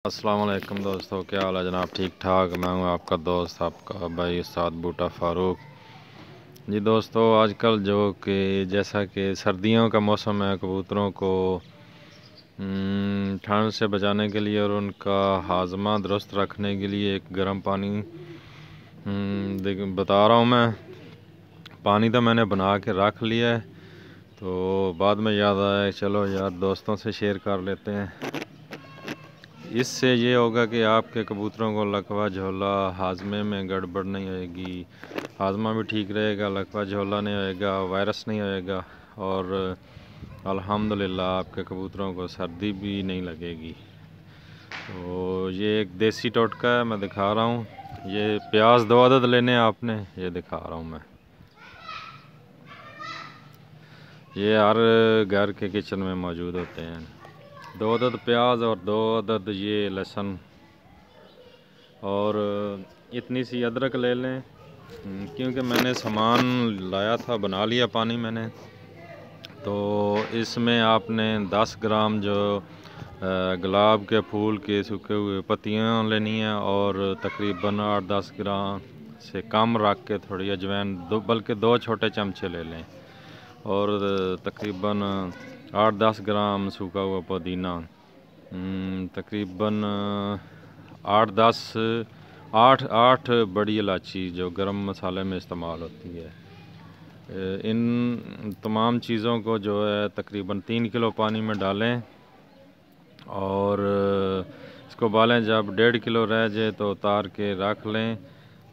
अस्सलाम वालेकुम दोस्तों, क्या हाल है जनाब? ठीक ठाक। मैं हूं आपका दोस्त, आपका भाई उस्ताद बूटा फ़ारूक जी। दोस्तों, आजकल जो कि जैसा कि सर्दियों का मौसम है, कबूतरों को ठंड से बचाने के लिए और उनका हाजमा दुरुस्त रखने के लिए एक गर्म पानी बता रहा हूं मैं। पानी तो मैंने बना के रख लिया है, तो बाद में याद आया चलो यार दोस्तों से शेयर कर लेते हैं। इससे ये होगा कि आपके कबूतरों को लकवा झोला हाजमे में गड़बड़ नहीं होएगी, हाजमा भी ठीक रहेगा, लकवा झोला नहीं होएगा, वायरस नहीं होएगा और अल्हम्दुलिल्लाह आपके कबूतरों को सर्दी भी नहीं लगेगी। तो ये एक देसी टोटका है, मैं दिखा रहा हूँ। ये प्याज 2 अदद लेने आपने, ये दिखा रहा हूँ मैं। ये हर घर के किचन में मौजूद होते हैं। 2 अदद प्याज और 2 अदद ये लहसुन और इतनी सी अदरक ले लें, क्योंकि मैंने सामान लाया था, बना लिया पानी मैंने। तो इसमें आपने 10 ग्राम जो गुलाब के फूल के सूखे हुए पत्तियाँ लेनी है और तकरीबन 8-10 ग्राम से कम रख के थोड़ी अजवाइन, बल्कि 2 छोटे चमचे ले लें और तकरीबन 8-10 ग्राम सूखा हुआ पुदीना, तकरीबन 8 बड़ी इलायची जो गरम मसाले में इस्तेमाल होती है। इन तमाम चीज़ों को जो है तकरीबन 3 किलो पानी में डालें और इसको उबालें। जब 1.5 किलो रह जाए तो उतार के रख लें।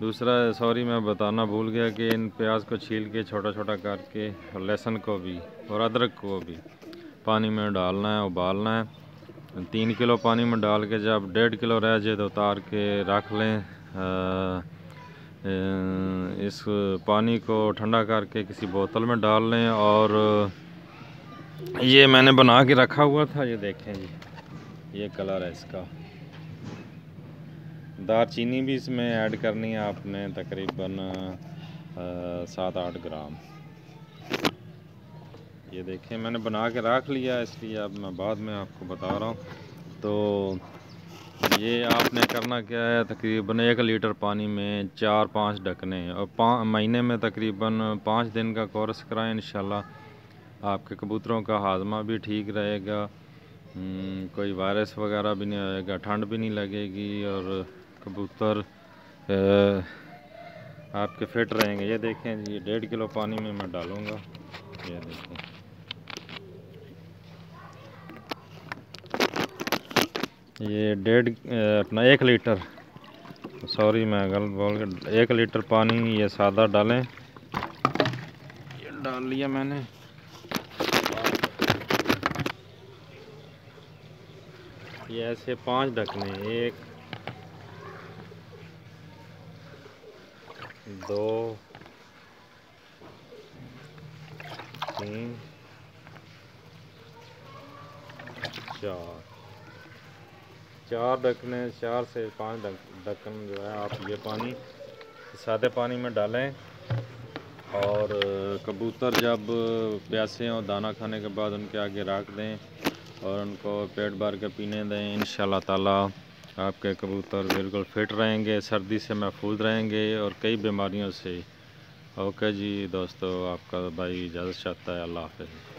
दूसरा, सॉरी मैं बताना भूल गया कि इन प्याज को छील के छोटा छोटा करके और लहसुन को भी और अदरक को भी पानी में डालना है, उबालना है। 3 किलो पानी में डाल के जब 1.5 किलो रह जाए तो उतार के रख लें। इस पानी को ठंडा करके किसी बोतल में डाल लें और ये मैंने बना के रखा हुआ था, ये देखें जी, ये कलर है इसका। दालचीनी भी इसमें ऐड करनी है आपने, तकरीबन 7-8 ग्राम। ये देखें मैंने बना के रख लिया, इसलिए अब मैं बाद में आपको बता रहा हूँ। तो ये आपने करना क्या है, तकरीबन 1 लीटर पानी में 4-5 ढकने और महीने में तकरीबन 5 दिन का कोर्स कराएं। इंशाल्लाह आपके कबूतरों का हाजमा भी ठीक रहेगा, कोई वायरस वगैरह भी नहीं आएगा, ठंड भी नहीं लगेगी और कबूतर आपके फिट रहेंगे। ये देखें जी, 1.5 किलो पानी में मैं डालूँगा। ये देखें, ये 1 लीटर, सॉरी मैं गलत बोल गया, 1 लीटर पानी ये सादा डालें। ये डाल लिया मैंने। ये ऐसे 5 ढकने, 1 2 3 4 ढकने, 4 से 5 ढक्कन जो है आप ये पानी सादे पानी में डालें और कबूतर जब प्यासे हों दाना खाने के बाद उनके आगे रख दें और उनको पेट भर के पीने दें। इंशाल्लाह ताला आपके कबूतर बिल्कुल फिट रहेंगे, सर्दी से महफूज रहेंगे और कई बीमारियों से। ओके जी दोस्तों, आपका भाई इजाज़त चाहता है। अल्लाह हाफ़िज़।